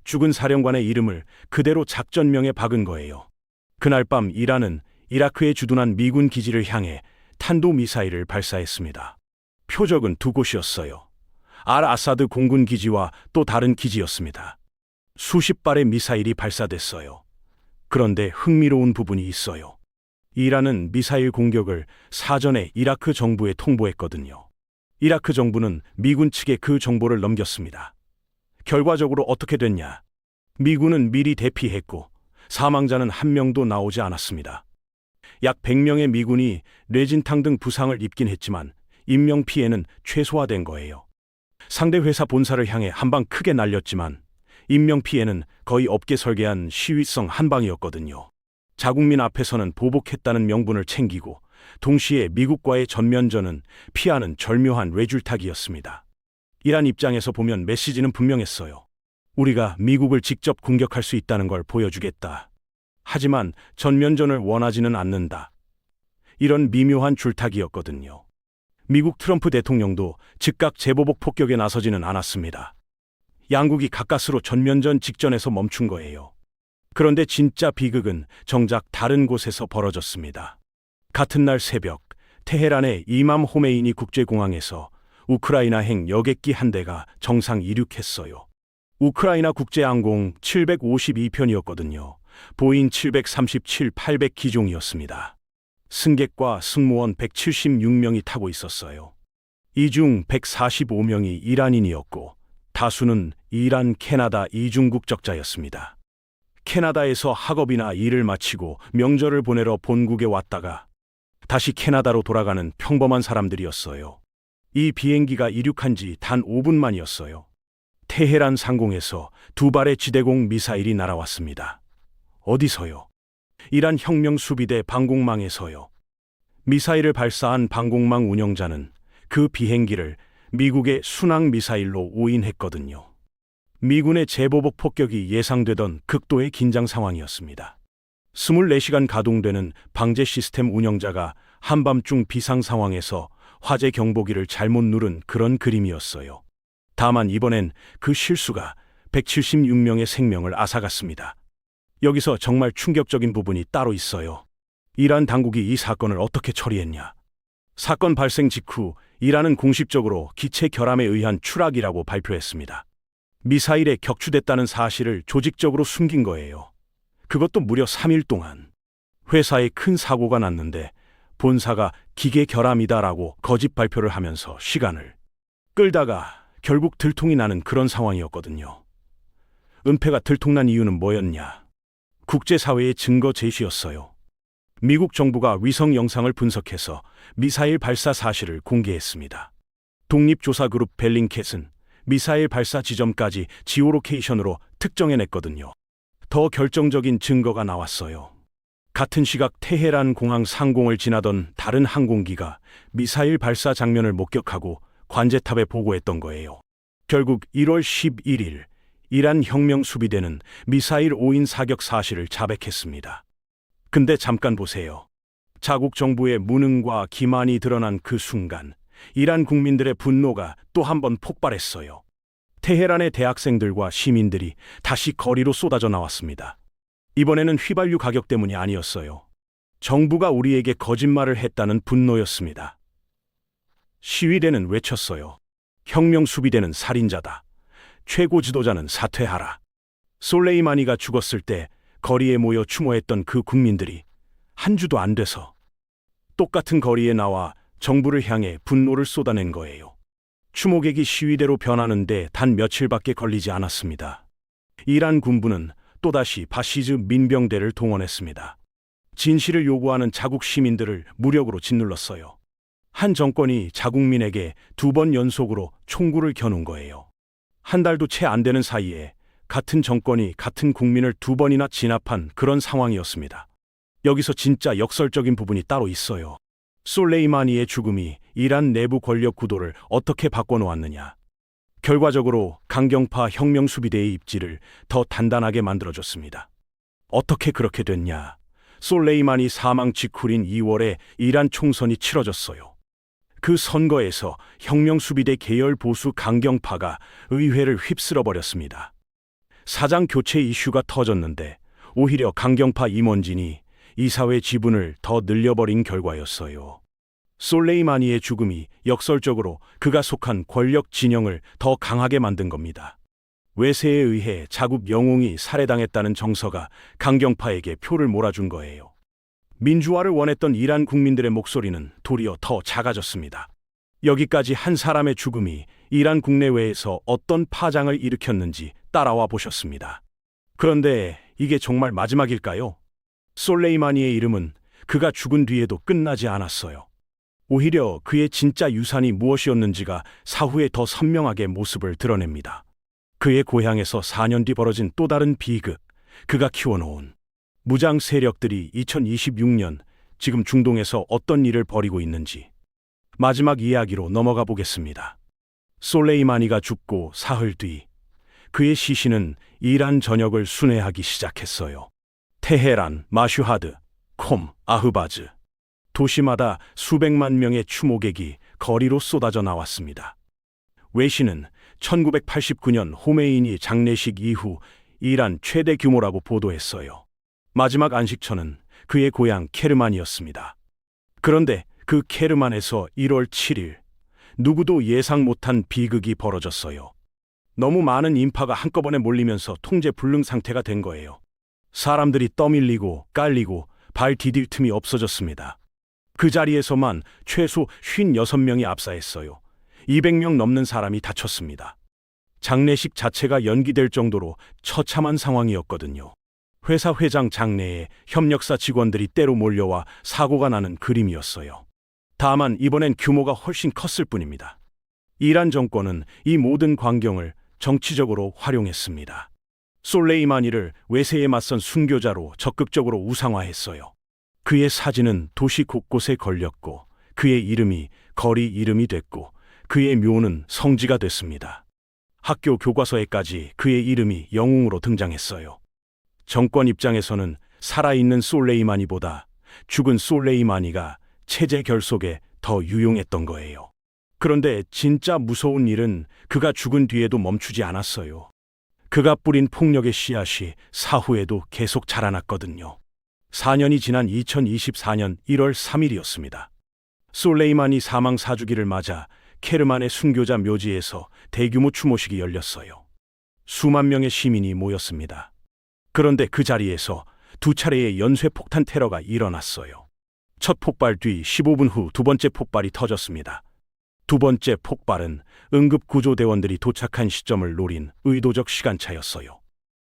Speaker 1: 죽은 사령관의 이름을 그대로 작전명에 박은 거예요. 그날 밤 이란은 이라크에 주둔한 미군 기지를 향해 탄도미사일을 발사했습니다. 표적은 두 곳이었어요. 알 아사드 공군 기지와 또 다른 기지였습니다. 수십 발의 미사일이 발사됐어요. 그런데 흥미로운 부분이 있어요. 이란은 미사일 공격을 사전에 이라크 정부에 통보했거든요. 이라크 정부는 미군 측에 그 정보를 넘겼습니다. 결과적으로 어떻게 됐냐? 미군은 미리 대피했고 사망자는 한 명도 나오지 않았습니다. 약 100명의 미군이 뇌진탕 등 부상을 입긴 했지만 인명피해는 최소화된 거예요. 상대 회사 본사를 향해 한 방 크게 날렸지만 인명피해는 거의 없게 설계한 시위성 한 방이었거든요. 자국민 앞에서는 보복했다는 명분을 챙기고 동시에 미국과의 전면전은 피하는 절묘한 뇌줄타기였습니다. 이란 입장에서 보면 메시지는 분명했어요. 우리가 미국을 직접 공격할 수 있다는 걸 보여주겠다. 하지만 전면전을 원하지는 않는다. 이런 미묘한 줄타기였거든요. 미국 트럼프 대통령도 즉각 재보복 폭격에 나서지는 않았습니다. 양국이 가까스로 전면전 직전에서 멈춘 거예요. 그런데 진짜 비극은 정작 다른 곳에서 벌어졌습니다. 같은 날 새벽, 테헤란의 이맘 호메이니 국제공항에서 우크라이나행 여객기 한 대가 정상 이륙했어요. 우크라이나 국제항공 752편이었거든요. 보잉 737-800 기종이었습니다. 승객과 승무원 176명이 타고 있었어요. 이 중 145명이 이란인이었고 다수는 이란, 캐나다 이중 국적자였습니다. 캐나다에서 학업이나 일을 마치고 명절을 보내러 본국에 왔다가 다시 캐나다로 돌아가는 평범한 사람들이었어요. 이 비행기가 이륙한 지 단 5분 만이었어요. 테헤란 상공에서 두 발의 지대공 미사일이 날아왔습니다. 어디서요? 이란 혁명 수비대 방공망에서요. 미사일을 발사한 방공망 운영자는 그 비행기를 미국의 순항 미사일로 오인했거든요. 미군의 재보복 폭격이 예상되던 극도의 긴장 상황이었습니다. 24시간 가동되는 방제 시스템 운영자가 한밤중 비상 상황에서 화재 경보기를 잘못 누른 그런 그림이었어요. 다만 이번엔 그 실수가 176명의 생명을 앗아갔습니다. 여기서 정말 충격적인 부분이 따로 있어요. 이란 당국이 이 사건을 어떻게 처리했냐? 사건 발생 직후 이란은 공식적으로 기체 결함에 의한 추락이라고 발표했습니다. 미사일에 격추됐다는 사실을 조직적으로 숨긴 거예요. 그것도 무려 3일 동안. 회사에 큰 사고가 났는데 본사가 기계 결함이다라고 거짓 발표를 하면서 시간을 끌다가 결국 들통이 나는 그런 상황이었거든요. 은폐가 들통난 이유는 뭐였냐? 국제사회의 증거 제시였어요. 미국 정부가 위성 영상을 분석해서 미사일 발사 사실을 공개했습니다. 독립조사그룹 벨링캣은 미사일 발사 지점까지 지오로케이션으로 특정해냈거든요. 더 결정적인 증거가 나왔어요. 같은 시각 테헤란 공항 상공을 지나던 다른 항공기가 미사일 발사 장면을 목격하고 관제탑에 보고했던 거예요. 결국 1월 11일 이란 혁명수비대는 미사일 5인 사격 사실을 자백했습니다. 근데 잠깐 보세요. 자국 정부의 무능과 기만이 드러난 그 순간 이란 국민들의 분노가 또 한 번 폭발했어요. 테헤란의 대학생들과 시민들이 다시 거리로 쏟아져 나왔습니다. 이번에는 휘발유 가격 때문이 아니었어요. 정부가 우리에게 거짓말을 했다는 분노였습니다. 시위대는 외쳤어요. 혁명수비대는 살인자다. 최고 지도자는 사퇴하라. 솔레이마니가 죽었을 때 거리에 모여 추모했던 그 국민들이 한 주도 안 돼서 똑같은 거리에 나와 정부를 향해 분노를 쏟아낸 거예요. 추모객이 시위대로 변하는데 단 며칠밖에 걸리지 않았습니다. 이란 군부는 또다시 바시즈 민병대를 동원했습니다. 진실을 요구하는 자국 시민들을 무력으로 짓눌렀어요. 한 정권이 자국민에게 2번 연속으로 총구를 겨눈 거예요. 한 달도 채 안 되는 사이에 같은 정권이 같은 국민을 2번이나 진압한 그런 상황이었습니다. 여기서 진짜 역설적인 부분이 따로 있어요. 솔레이마니의 죽음이 이란 내부 권력 구도를 어떻게 바꿔놓았느냐. 결과적으로 강경파 혁명수비대의 입지를 더 단단하게 만들어줬습니다. 어떻게 그렇게 됐냐. 솔레이마니 사망 직후인 2월에 이란 총선이 치러졌어요. 그 선거에서 혁명수비대 계열 보수 강경파가 의회를 휩쓸어버렸습니다. 사장 교체 이슈가 터졌는데 오히려 강경파 임원진이 이사회 지분을 더 늘려버린 결과였어요. 솔레이마니의 죽음이 역설적으로 그가 속한 권력 진영을 더 강하게 만든 겁니다. 외세에 의해 자국 영웅이 살해당했다는 정서가 강경파에게 표를 몰아준 거예요. 민주화를 원했던 이란 국민들의 목소리는 도리어 더 작아졌습니다. 여기까지 한 사람의 죽음이 이란 국내외에서 어떤 파장을 일으켰는지 따라와 보셨습니다. 그런데 이게 정말 마지막일까요? 솔레이마니의 이름은 그가 죽은 뒤에도 끝나지 않았어요. 오히려 그의 진짜 유산이 무엇이었는지가 사후에 더 선명하게 모습을 드러냅니다. 그의 고향에서 4년 뒤 벌어진 또 다른 비극, 그가 키워놓은 무장 세력들이 2026년 지금 중동에서 어떤 일을 벌이고 있는지 마지막 이야기로 넘어가 보겠습니다. 솔레이마니가 죽고 사흘 뒤 그의 시신은 이란 전역을 순회하기 시작했어요. 테헤란, 마슈하드, 콤, 아흐바즈 도시마다 수백만 명의 추모객이 거리로 쏟아져 나왔습니다. 외신은 1989년 호메이니 장례식 이후 이란 최대 규모라고 보도했어요. 마지막 안식처는 그의 고향 케르만이었습니다. 그런데 그 케르만에서 1월 7일 누구도 예상 못한 비극이 벌어졌어요. 너무 많은 인파가 한꺼번에 몰리면서 통제 불능 상태가 된 거예요. 사람들이 떠밀리고 깔리고 발 디딜 틈이 없어졌습니다. 그 자리에서만 최소 56명이 압사했어요. 200명 넘는 사람이 다쳤습니다. 장례식 자체가 연기될 정도로 처참한 상황이었거든요. 회사 회장 장례에 협력사 직원들이 때로 몰려와 사고가 나는 그림이었어요. 다만 이번엔 규모가 훨씬 컸을 뿐입니다. 이란 정권은 이 모든 광경을 정치적으로 활용했습니다. 솔레이마니를 외세에 맞선 순교자로 적극적으로 우상화했어요. 그의 사진은 도시 곳곳에 걸렸고 그의 이름이 거리 이름이 됐고 그의 묘는 성지가 됐습니다. 학교 교과서에까지 그의 이름이 영웅으로 등장했어요. 정권 입장에서는 살아있는 솔레이마니보다 죽은 솔레이마니가 체제 결속에 더 유용했던 거예요. 그런데 진짜 무서운 일은 그가 죽은 뒤에도 멈추지 않았어요. 그가 뿌린 폭력의 씨앗이 사후에도 계속 자라났거든요. 4년이 지난 2024년 1월 3일이었습니다. 솔레이마니 사망 4주기를 맞아 케르만의 순교자 묘지에서 대규모 추모식이 열렸어요. 수만 명의 시민이 모였습니다. 그런데 그 자리에서 두 차례의 연쇄 폭탄 테러가 일어났어요. 첫 폭발 뒤 15분 후 두 번째 폭발이 터졌습니다. 두 번째 폭발은 응급구조대원들이 도착한 시점을 노린 의도적 시간차였어요.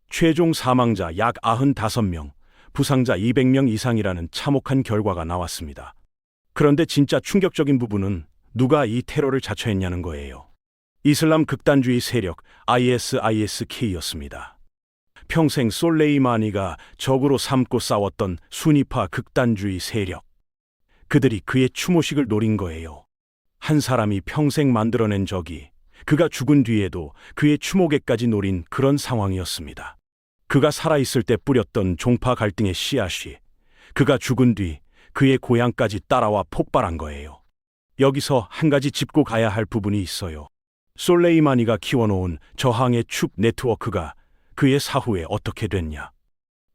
Speaker 1: 최종 사망자 약 95명, 부상자 200명 이상이라는 참혹한 결과가 나왔습니다. 그런데 진짜 충격적인 부분은 누가 이 테러를 자처했냐는 거예요. 이슬람 극단주의 세력 ISISK였습니다. 평생 솔레이마니가 적으로 삼고 싸웠던 수니파 극단주의 세력. 그들이 그의 추모식을 노린 거예요. 한 사람이 평생 만들어낸 적이 그가 죽은 뒤에도 그의 추모계까지 노린 그런 상황이었습니다. 그가 살아있을 때 뿌렸던 종파 갈등의 씨앗이 그가 죽은 뒤 그의 고향까지 따라와 폭발한 거예요. 여기서 한 가지 짚고 가야 할 부분이 있어요. 솔레이마니가 키워놓은 저항의 축 네트워크가 그의 사후에 어떻게 됐냐.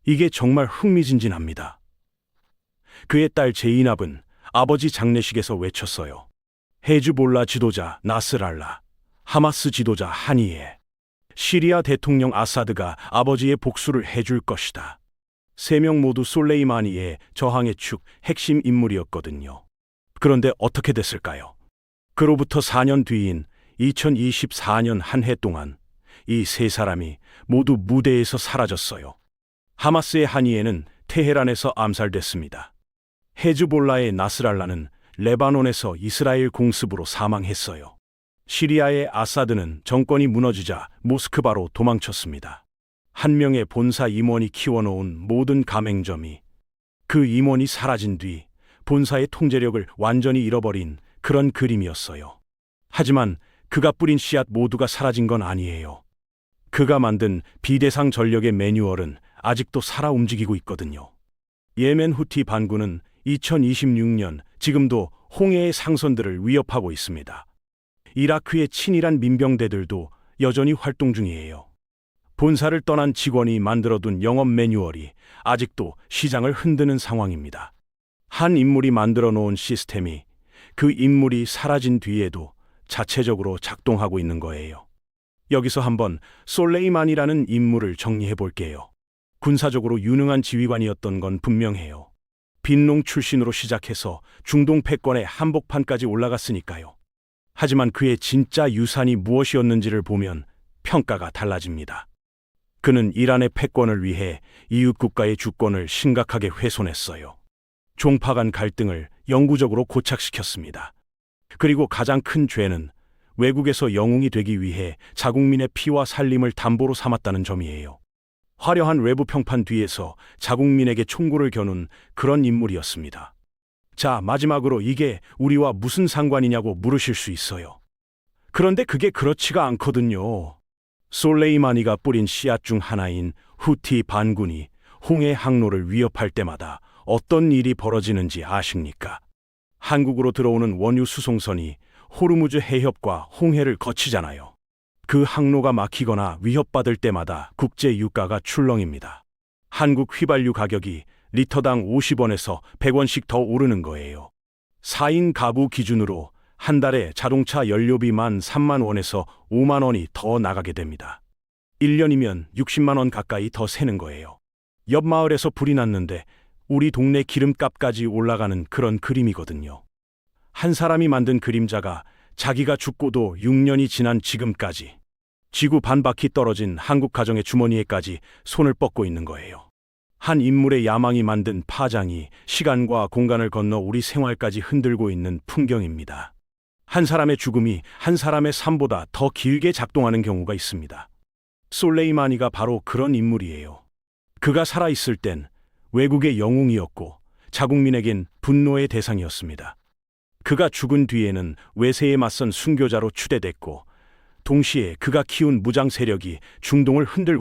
Speaker 1: 이게 정말 흥미진진합니다. 그의 딸 제이납은 아버지 장례식에서 외쳤어요. 헤즈볼라 지도자 나스랄라, 하마스 지도자 하니에, 시리아 대통령 아사드가 아버지의 복수를 해줄 것이다. 세 명 모두 솔레이마니의 저항의 축 핵심 인물이었거든요. 그런데 어떻게 됐을까요? 그로부터 4년 뒤인 2024년 한 해 동안 이 세 사람이 모두 무대에서 사라졌어요. 하마스의 하니에는 테헤란에서 암살됐습니다. 헤즈볼라의 나스랄라는 레바논에서 이스라엘 공습으로 사망했어요. 시리아의 아사드는 정권이 무너지자 모스크바로 도망쳤습니다. 한 명의 본사 임원이 키워놓은 모든 가맹점이 그 임원이 사라진 뒤 본사의 통제력을 완전히 잃어버린 그런 그림이었어요. 하지만 그가 뿌린 씨앗 모두가 사라진 건 아니에요. 그가 만든 비대상 전력의 매뉴얼은 아직도 살아 움직이고 있거든요. 예멘 후티 반군은 2026년 지금도 홍해의 상선들을 위협하고 있습니다. 이라크의 친이란 민병대들도 여전히 활동 중이에요. 본사를 떠난 직원이 만들어둔 영업 매뉴얼이 아직도 시장을 흔드는 상황입니다. 한 인물이 만들어 놓은 시스템이 그 인물이 사라진 뒤에도 자체적으로 작동하고 있는 거예요. 여기서 한번 솔레이만이라는 인물을 정리해 볼게요. 군사적으로 유능한 지휘관이었던 건 분명해요. 빈농 출신으로 시작해서 중동 패권의 한복판까지 올라갔으니까요. 하지만 그의 진짜 유산이 무엇이었는지를 보면 평가가 달라집니다. 그는 이란의 패권을 위해 이웃 국가의 주권을 심각하게 훼손했어요. 종파 간 갈등을 영구적으로 고착시켰습니다. 그리고 가장 큰 죄는 외국에서 영웅이 되기 위해 자국민의 피와 살림을 담보로 삼았다는 점이에요. 화려한 외부 평판 뒤에서 자국민에게 총구를 겨눈 그런 인물이었습니다. 자, 마지막으로 이게 우리와 무슨 상관이냐고 물으실 수 있어요. 그런데 그게 그렇지가 않거든요. 솔레이마니가 뿌린 씨앗 중 하나인 후티 반군이 홍해 항로를 위협할 때마다 어떤 일이 벌어지는지 아십니까? 한국으로 들어오는 원유 수송선이 호르무즈 해협과 홍해를 거치잖아요. 그 항로가 막히거나 위협받을 때마다 국제 유가가 출렁입니다. 한국 휘발유 가격이 리터당 50원에서 100원씩 더 오르는 거예요. 4인 가구 기준으로 한 달에 자동차 연료비만 3만 원에서 5만 원이 더 나가게 됩니다. 1년이면 60만 원 가까이 더 새는 거예요. 옆 마을에서 불이 났는데 우리 동네 기름값까지 올라가는 그런 그림이거든요. 한 사람이 만든 그림자가 자기가 죽고도 6년이 지난 지금까지 지구 반바퀴 떨어진 한국 가정의 주머니에까지 손을 뻗고 있는 거예요. 한 인물의 야망이 만든 파장이 시간과 공간을 건너 우리 생활까지 흔들고 있는 풍경입니다. 한 사람의 죽음이 한 사람의 삶보다 더 길게 작동하는 경우가 있습니다. 솔레이마니가 바로 그런 인물이에요. 그가 살아있을 땐 외국의 영웅이었고 자국민에겐 분노의 대상이었습니다. 그가 죽은 뒤에는 외세에 맞선 순교자로 추대됐고 동시에 그가 키운 무장 세력이 중동을 흔들고